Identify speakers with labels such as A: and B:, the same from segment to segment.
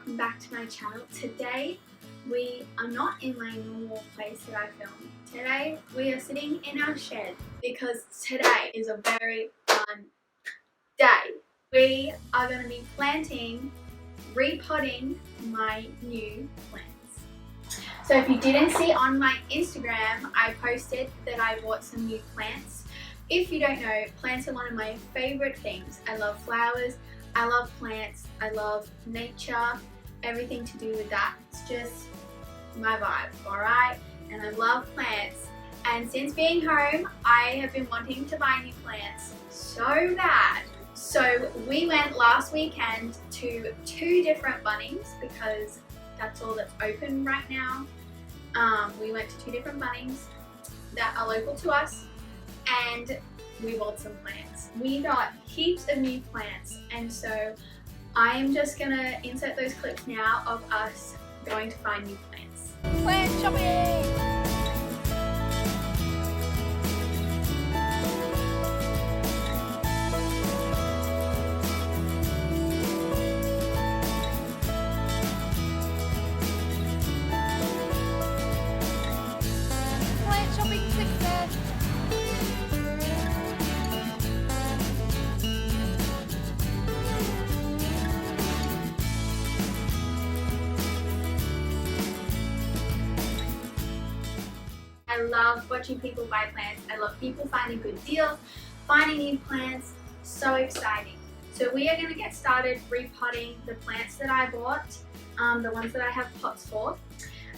A: welcome back to my channel. Today we are not in my normal place that I film. Today we are sitting in our shed because today is a very fun day. We are going to be repotting my new plants. So if you didn't see on my Instagram, I posted that I bought some new plants. If you don't know, plants are one of my favorite things. I love flowers, I love plants, I love nature, everything to do with that. It's just my vibe, alright? And I love plants. And since being home, I have been wanting to buy new plants so bad. So we went last weekend to 2 different Bunnings because that's all that's open right now. We went to 2 different Bunnings that are local to us and we bought some plants. We got heaps of new plants, and so I am just gonna insert those clips now of us going to find new plants. Plant shopping! I love watching people buy plants. I love people finding good deals, finding new plants. So exciting. So we are going to get started repotting the plants that I bought, the ones that I have pots for.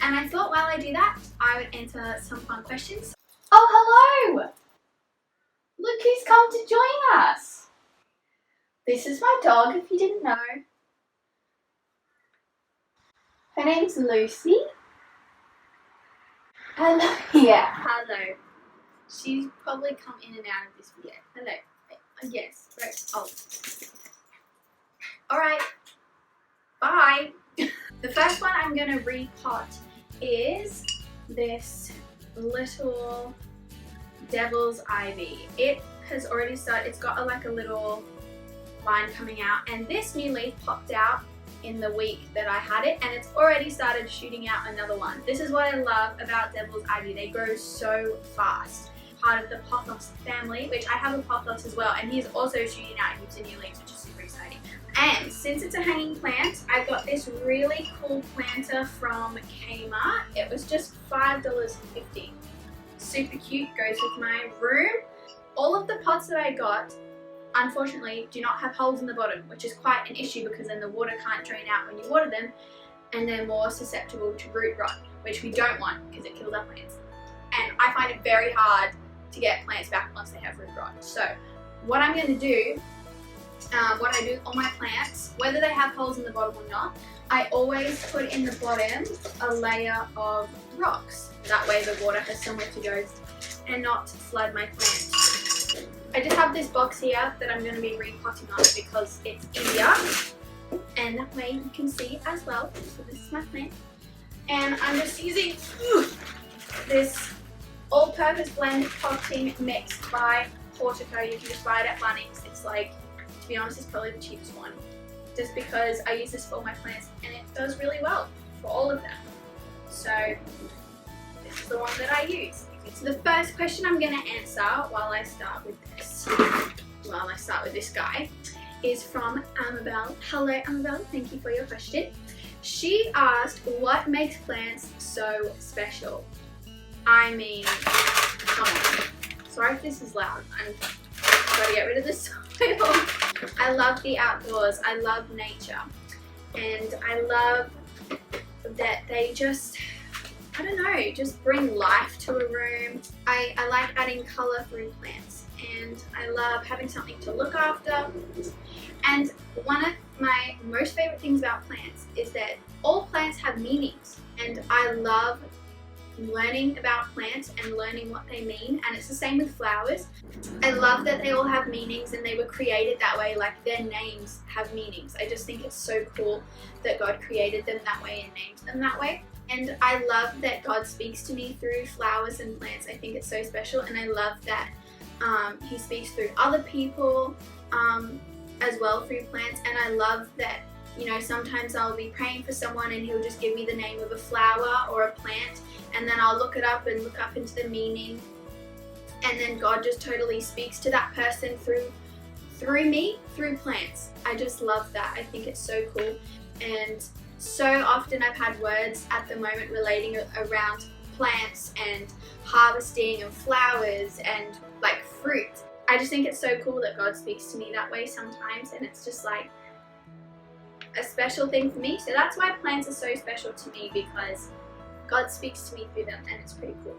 A: And I thought while I do that, I would answer some fun questions. Oh, hello! Look who's come to join us. This is my dog, if you didn't know. Her name's Lucy. Hello. Yeah, hello. She's probably come in and out of this video. Hello. Yes. Right. Oh. Alright. Bye. The first one I'm going to repot is this little devil's ivy. It has already started. It's got like a little line coming out, and this new leaf popped out in the week that I had it, and it's already started shooting out another one. This is what I love about devil's ivy. They grow so fast. Part of the pothos family, which I have a pothos as well, and he's also shooting out heaps of new leaves, which is super exciting. And since it's a hanging plant, I got this really cool planter from Kmart. It was just $5.50. Super cute, goes with my room. All of the pots that I got unfortunately do not have holes in the bottom, which is quite an issue because then the water can't drain out when you water them, and they're more susceptible to root rot, which we don't want because it kills our plants. And I find it very hard to get plants back once they have root rot. So what I'm going to do, what I do on my plants, whether they have holes in the bottom or not, I always put in the bottom a layer of rocks. That way the water has somewhere to go and not flood my plants. I just have this box here that I'm going to be repotting on because it's easier, and that way you can see as well. So this is my plant, and I'm just using this all-purpose blend potting mix by Portico. You can just buy it at Bunnings. It's like, to be honest, it's probably the cheapest one, just because I use this for all my plants and it does really well for all of them. So this is the one that I use. So the first question I'm going to answer while I start with this guy, is from Amabel. Hello Amabel, thank you for your question. She asked, what makes plants so special? I mean, come on. Sorry if this is loud. I'm trying to get rid of this soil. I love the outdoors. I love nature. And I love that they just, I don't know, just bring life to a room. I like adding colour through plants, and I love having something to look after. And one of my most favourite things about plants is that all plants have meanings, and I love learning about plants and learning what they mean, and it's the same with flowers. I love that they all have meanings and they were created that way, like their names have meanings. I just think it's so cool that God created them that way and named them that way. And I love that God speaks to me through flowers and plants. I think it's so special, and I love that He speaks through other people as well through plants. And I love that You know, sometimes I'll be praying for someone and he'll just give me the name of a flower or a plant, and then I'll look it up and look up into the meaning, and then God just totally speaks to that person through me, through plants. I just love that. I think it's so cool. And so often I've had words at the moment relating around plants and harvesting and flowers and like fruit. I just think it's so cool that God speaks to me that way sometimes, and it's just like a special thing for me. So that's why plants are so special to me, because God speaks to me through them, and it's pretty cool.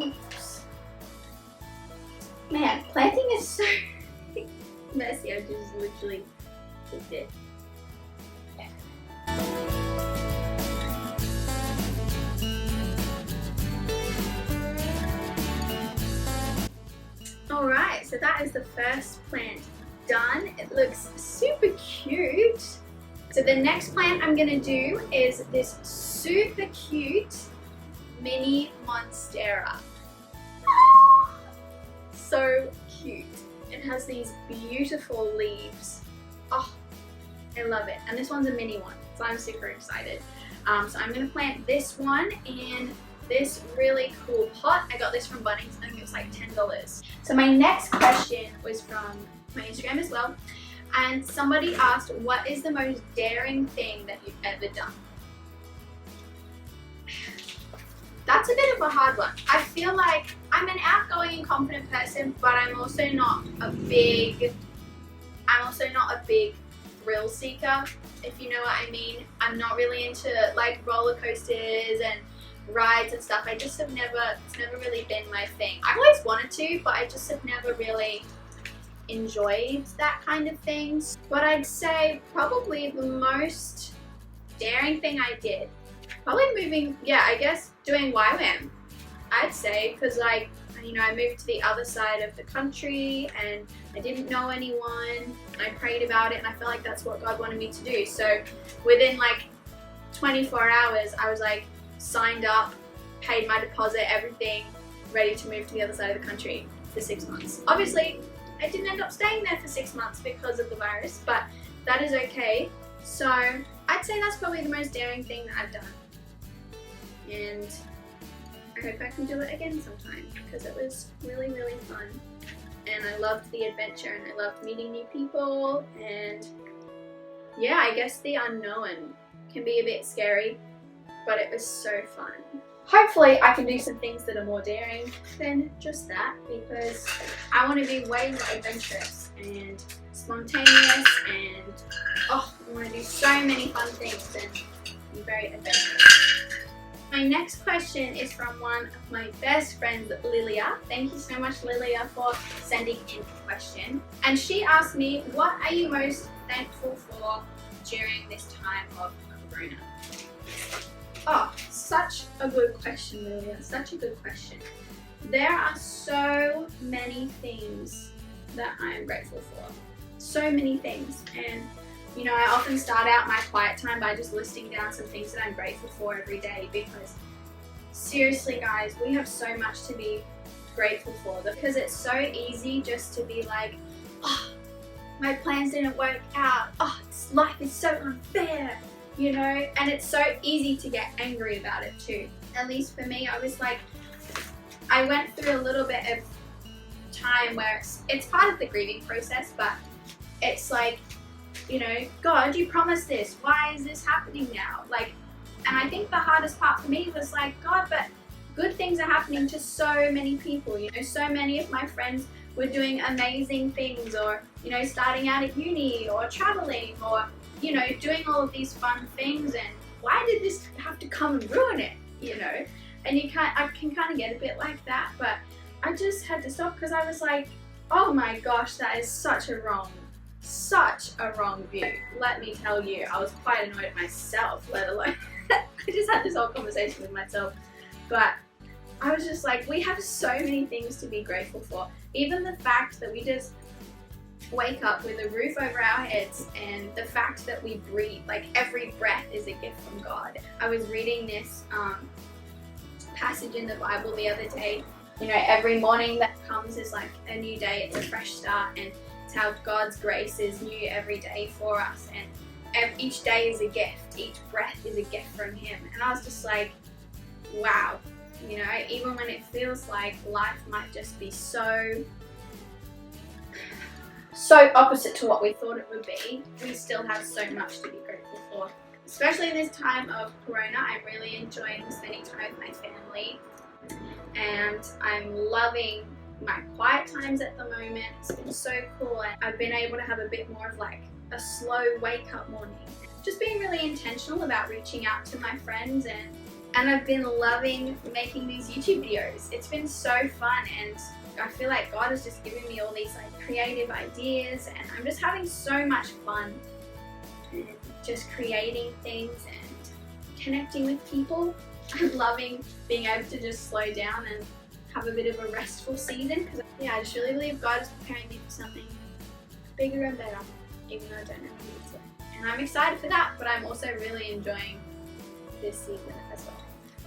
A: Oops. Man, planting is so messy. I just literally did it. Alright, so that is the first plant done. It looks super cute. So the next plant I'm going to do is this super cute mini Monstera. So cute. It has these beautiful leaves. Oh, I love it. And this one's a mini one, so I'm super excited. So I'm going to plant this one in this really cool pot. I got this from Bunnings. I think it was like $10. So my next question was from my Instagram as well, and somebody asked, what is the most daring thing that you've ever done? That's a bit of a hard one. I feel like I'm an outgoing and confident person, but I'm also not a big thrill seeker, if you know what I mean. I'm not really into like roller coasters and rides and stuff. It's never really been my thing. I've always wanted to, but I just have never really enjoyed that kind of things. But I'd say probably the most daring thing I did, probably doing YWAM, I'd say, because like, you know, I moved to the other side of the country and I didn't know anyone. I prayed about it and I felt like that's what God wanted me to do. So within like 24 hours, I was like signed up, paid my deposit, everything, ready to move to the other side of the country for 6 months. Obviously, I didn't end up staying there for 6 months because of the virus, but that is okay. So I'd say that's probably the most daring thing that I've done. And I hope I can do it again sometime, because it was really, really fun. And I loved the adventure and I loved meeting new people. And yeah, I guess the unknown can be a bit scary, but it was so fun. Hopefully I can do some things that are more daring than just that, because I want to be way more adventurous and spontaneous, and I want to do so many fun things and be very adventurous. My next question is from one of my best friends, Lilia. Thank you so much, Lilia, for sending in a question. And she asked me, what are you most thankful for during this time of Corona? Oh, such a good question, Lilia. Such a good question. There are so many things that I am grateful for. So many things. And you know, I often start out my quiet time by just listing down some things that I'm grateful for every day, because seriously guys, we have so much to be grateful for, because it's so easy just to be like, oh, my plans didn't work out, oh, life is so unfair, you know, and it's so easy to get angry about it too. At least for me, I was like, I went through a little bit of time where it's part of the grieving process, but it's like, you know, God, you promised this. Why is this happening now? Like, and I think the hardest part for me was like, God, but good things are happening to so many people. You know, so many of my friends were doing amazing things, or, you know, starting out at uni, or traveling, or, you know, doing all of these fun things. And why did this have to come and ruin it? You know, and I can kind of get a bit like that, but I just had to stop, because I was like, oh my gosh, that is such a wrong view. Let me tell you, I was quite annoyed at myself, let alone I just had this whole conversation with myself. But I was just like, we have so many things to be grateful for. Even the fact that we just wake up with a roof over our heads and the fact that we breathe, like every breath is a gift from God. I was reading this passage in the Bible the other day. You know, every morning that comes is like a new day, it's a fresh start, and it's how God's grace is new every day for us, and each day is a gift, each breath is a gift from Him. And I was just like, wow, you know, even when it feels like life might just be so opposite to what we thought it would be, we still have so much to be grateful for. Especially in this time of Corona, I'm really enjoying spending time with my family, and I'm loving my quiet times at the moment. It's been so cool, and I've been able to have a bit more of like a slow wake up morning. Just being really intentional about reaching out to my friends, and I've been loving making these YouTube videos. It's been so fun, and I feel like God has just given me all these like creative ideas, and I'm just having so much fun and just creating things and connecting with people. I'm loving being able to just slow down and have a bit of a restful season, because yeah, I just really believe God is preparing me for something bigger and better, even though I don't know what it is yet. And I'm excited for that, but I'm also really enjoying this season as well.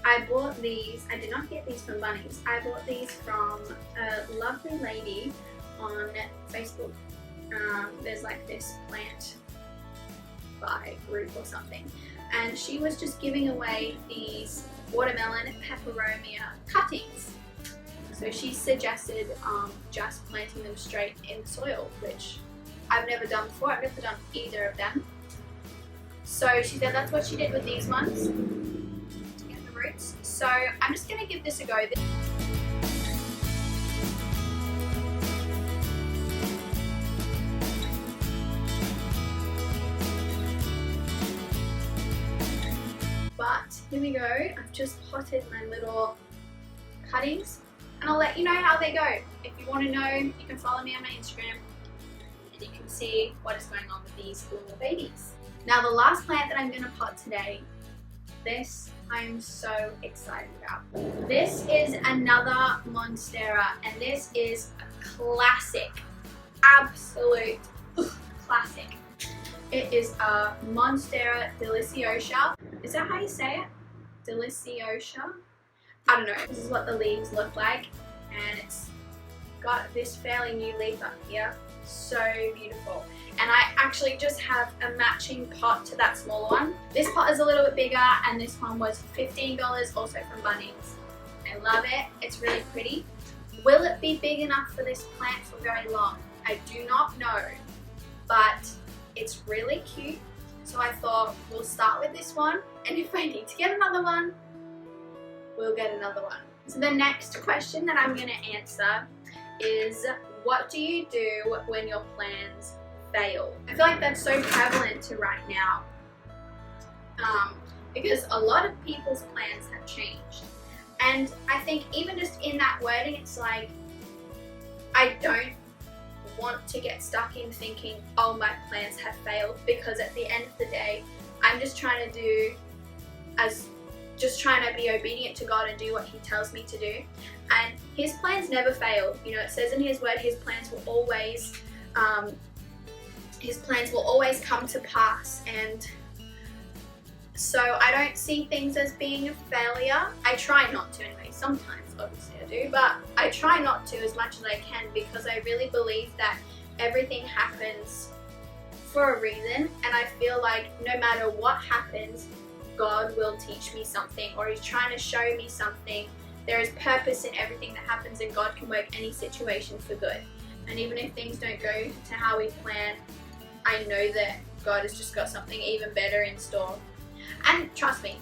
A: I bought these, I did not get these from Bunnies, I bought these from a lovely lady on Facebook. There's like this plant buy group or something, and she was just giving away these watermelon Pepperomia cuttings. So she suggested just planting them straight in the soil, which I've never done before. I've never done either of them. So she said that's what she did with these ones to get the roots. So I'm just going to give this a go. But here we go. I've just potted my little cuttings, and I'll let you know how they go. If you want to know, you can follow me on my Instagram, and you can see what is going on with these little babies. Now the last plant that I'm going to pot today, this I'm so excited about. This is another Monstera, and this is a classic, absolute classic. It is a Monstera Deliciosa. Is that how you say it? Deliciosa? I don't know. This is what the leaves look like, and it's got this fairly new leaf up here. So beautiful. And I actually just have a matching pot to that smaller one. This pot is a little bit bigger, and this one was $15, also from Bunnies. I love it. It's really pretty. Will it be big enough for this plant for very long? I do not know, but it's really cute. So I thought we'll start with this one, and if I need to get another one, we'll get another one. So the next question that I'm going to answer is, what do you do when your plans fail? I feel like that's so prevalent to right now, because a lot of people's plans have changed. And I think even just in that wording, it's like, I don't want to get stuck in thinking, oh, my plans have failed, because at the end of the day, I'm just trying to be obedient to God and do what He tells me to do. And His plans never fail. You know, it says in His word, His plans will always come to pass. And so I don't see things as being a failure. I try not to anyway. Sometimes, obviously I do, but I try not to as much as I can, because I really believe that everything happens for a reason, and I feel like no matter what happens, God will teach me something, or He's trying to show me something. There is purpose in everything that happens, and God can work any situation for good. And even if things don't go to how we plan, I know that God has just got something even better in store. And trust me,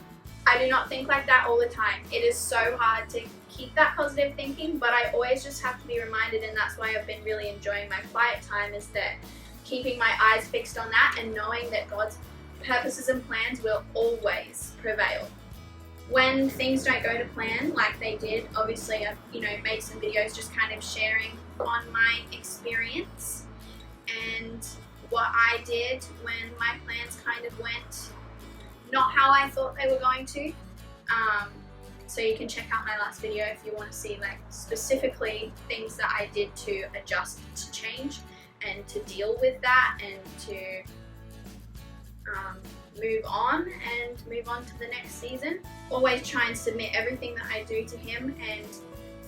A: I do not think like that all the time. It is so hard to keep that positive thinking, but I always just have to be reminded, and that's why I've been really enjoying my quiet time, is that keeping my eyes fixed on that and knowing that God's purposes and plans will always prevail. When things don't go to plan like they did, obviously I've made some videos just kind of sharing on my experience and what I did when my plans kind of went not how I thought they were going to. So you can check out my last video if you want to see like specifically things that I did to adjust, to change. and to deal with that and to move on to the next season. Always try and submit everything that I do to him and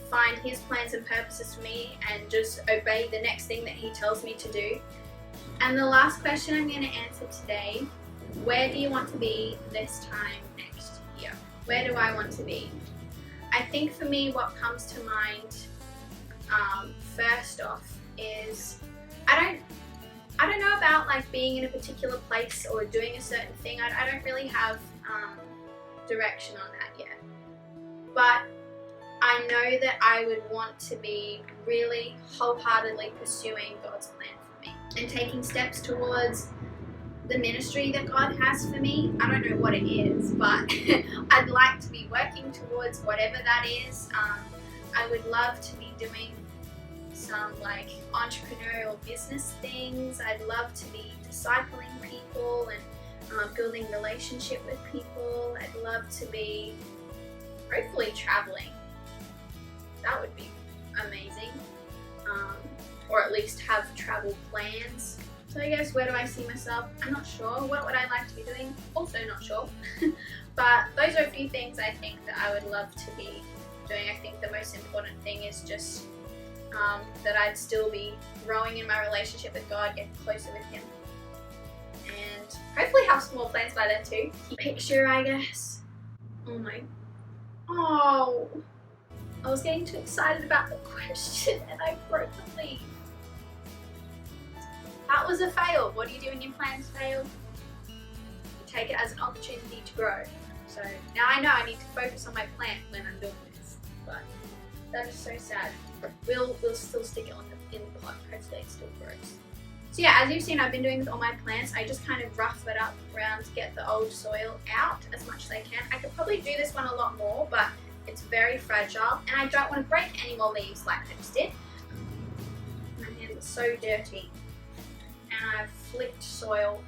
A: find his plans and purposes for me and just obey the next thing that he tells me to do. And the last question I'm going to answer today, where do you want to be this time next year? Where do I want to be? I think for me what comes to mind first off is I don't know about like being in a particular place or doing a certain thing. I don't really have direction on that yet. But I know that I would want to be really wholeheartedly pursuing God's plan for me and taking steps towards the ministry that God has for me. I don't know what it is, but I'd like to be working towards whatever that is. I would love to be doing some like entrepreneurial business things. I'd love to be discipling people and building relationship with people. I'd love to be hopefully traveling. That would be amazing. Or at least have travel plans. So I guess where do I see myself? I'm not sure. What would I like to be doing? Also not sure. But those are a few things I think that I would love to be doing. I think the most important thing is just that I'd still be growing in my relationship with God, getting closer with Him. And hopefully have some more plans by then too. Picture, I guess. Oh, I was getting too excited about the question and I broke the leaf. That was a fail. What do you do when your plans fail? You take it as an opportunity to grow. So now I know I need to focus on my plant when I'm doing this. But that is so sad. We'll still stick it in the pot. Hopefully it still grows. So yeah, as you've seen, I've been doing with all my plants. I just kind of rough it up around to get the old soil out as much as I can. I could probably do this one a lot more, but it's very fragile and I don't want to break any more leaves like I just did. My hands are so dirty and I've flicked soil.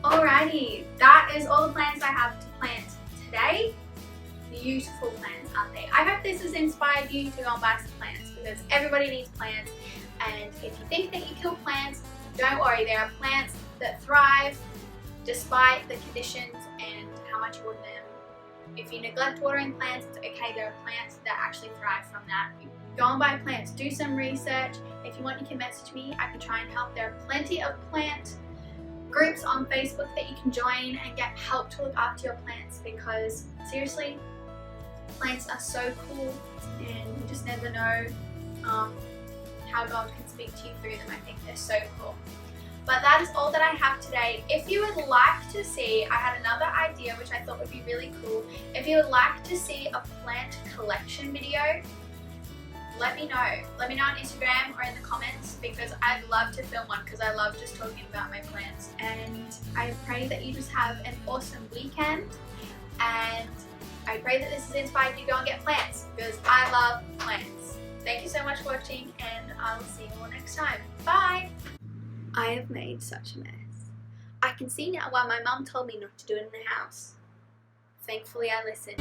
A: Alrighty, that is all the plants I have to plant today. Beautiful plants, aren't they? I hope this has inspired you to go and buy some plants because everybody needs plants. And if you think that you kill plants, don't worry, there are plants that thrive despite the conditions and how much you water them. If you neglect watering plants, it's okay. There are plants that actually thrive from that. Go and buy plants, do some research. If you want, you can message me. I can try and help. There are plenty of plant groups on Facebook that you can join and get help to look after your plants because seriously, plants are so cool and you just never know how God can speak to you through them. I think they're so cool. But that is all that I have today. If you would like to see, I had another idea which I thought would be really cool. If you would like to see a plant collection video, let me know. Let me know on Instagram or in the comments because I'd love to film one because I love just talking about my plants. And I pray that you just have an awesome weekend and I pray that this has inspired you to go and get plants because I love plants. Thank you so much for watching and I will see you all next time. Bye! I have made such a mess. I can see now why my mum told me not to do it in the house. Thankfully I listened.